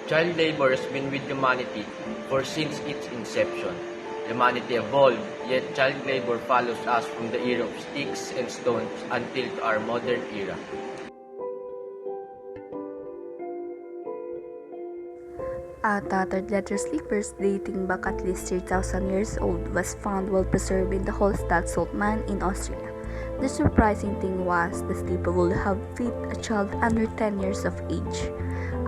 Child labor has been with humanity since its inception. Humanity evolved, yet child labor follows us from the era of sticks and stones until to our modern era. A tattered leather slippers dating back at least 3,000 years old was found well preserved in the Holstadt salt mine in Austria. The surprising thing was the slipper would have fit a child under 10 years of age.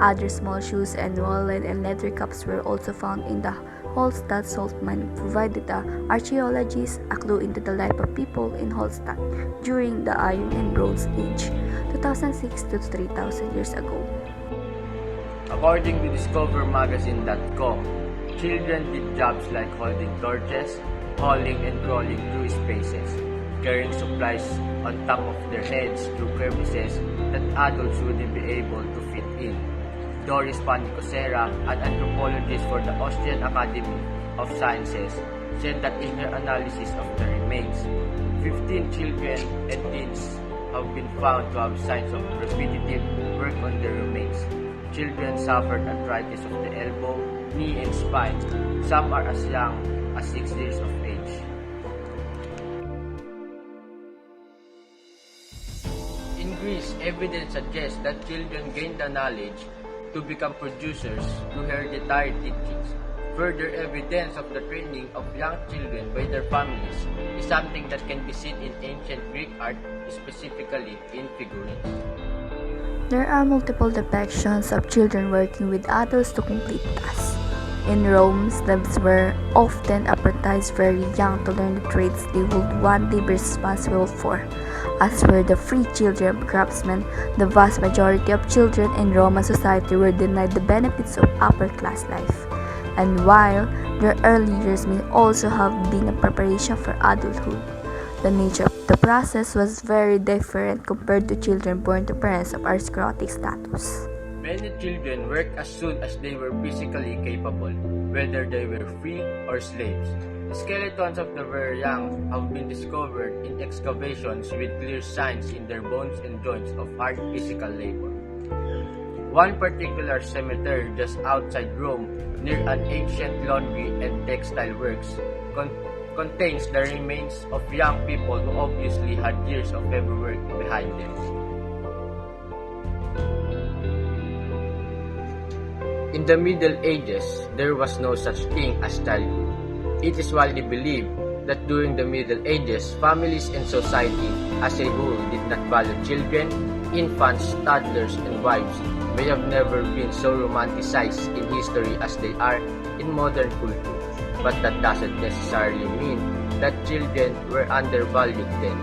Other small shoes and wallet and leather cups were also found in the Holstadt salt mine, provided the archaeologists a clue into the life of people in Holstadt during the Iron and Bronze Age, 2006 to 3,000 years ago. According to DiscoverMagazine.com, children did jobs like holding torches, hauling and crawling through spaces, carrying supplies on top of their heads through crevices that adults wouldn't be able to fit in. Doris Panicosera, an anthropologist for the Austrian Academy of Sciences, said that in her analysis of the remains, 15 children and teens have been found to have signs of repetitive work on the remains. Children suffered arthritis of the elbow, knee, and spine. Some are as young as 6 years of age. In Greece, evidence suggests that children gained the knowledge to become producers through hereditary teachings. Further evidence of the training of young children by their families is something that can be seen in ancient Greek art, specifically in figurines. There are multiple depictions of children working with adults to complete tasks. In Rome, slaves were often apprenticed very young to learn the trades they would one day be responsible for. As for the free children of craftsmen, the vast majority of children in Roman society were denied the benefits of upper-class life. And while their early years may also have been a preparation for adulthood, the nature of the process was very different compared to children born to parents of aristocratic status. Many children worked as soon as they were physically capable, whether they were free or slaves. The skeletons of the very young have been discovered in excavations with clear signs in their bones and joints of hard physical labor. One particular cemetery just outside Rome, near an ancient laundry and textile works, contains the remains of young people who obviously had years of heavy work behind them. In the Middle Ages, there was no such thing as childhood. It is widely believed that during the Middle Ages, families and society as a whole did not value children, infants, toddlers, and wives may have never been so romanticized in history as they are in modern culture. But that doesn't necessarily mean that children were undervalued then.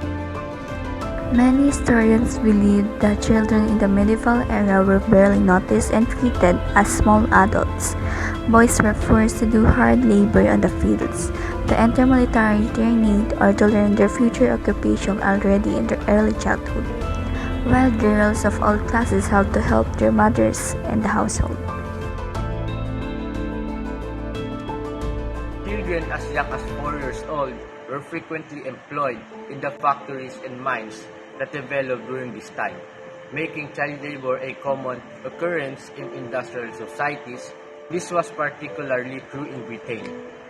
Many historians believe that children in the medieval era were barely noticed and treated as small adults. Boys were forced to do hard labor on the fields, to enter military training, or to learn their future occupation already in their early childhood, while girls of all classes had to help their mothers and the household. Children as young as 4 years old were frequently employed in the factories and mines that developed during this time, making child labor a common occurrence in industrial societies. This was particularly true in Britain,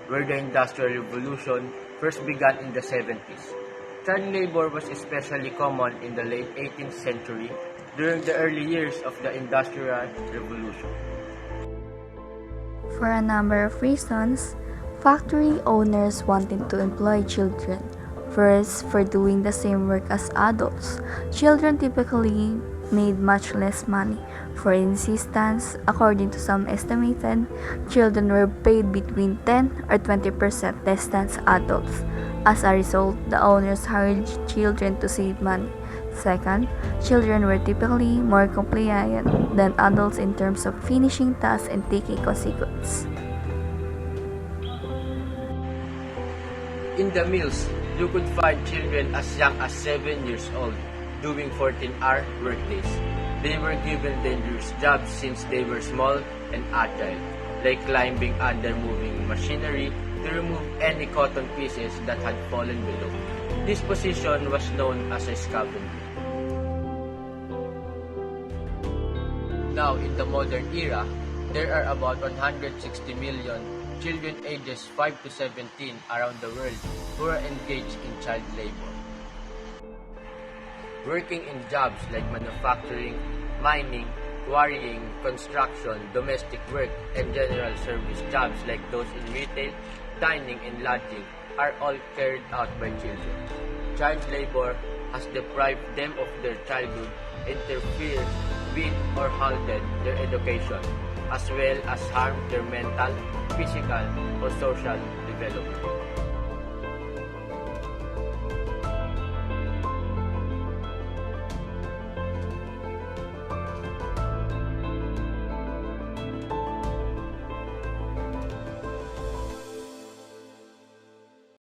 where the Industrial Revolution first began in the 70s. Child labor was especially common in the late 18th century during the early years of the Industrial Revolution. For a number of reasons, factory owners wanted to employ children. First, for doing the same work as adults. Children typically made much less money. For instance, according to some estimated, children were paid between 10 or 20% less than adults. As a result, the owners hired children to save money. Second, children were typically more compliant than adults in terms of finishing tasks and taking consequences. In the mills, you could find children as young as 7 years old doing 14-hour workdays. They were given dangerous jobs since they were small and agile, like climbing under moving machinery to remove any cotton pieces that had fallen below. This position was known as a scavenger. Now, in the modern era, There are about 160 million children ages 5 to 17 around the world who are engaged in child labor. Working in jobs like manufacturing, mining, quarrying, construction, domestic work, and general service jobs like those in retail, dining, and lodging are all carried out by children. Child labor has deprived them of their childhood, interfered with or halted their education, as well as harmed their mental, physical, or social development.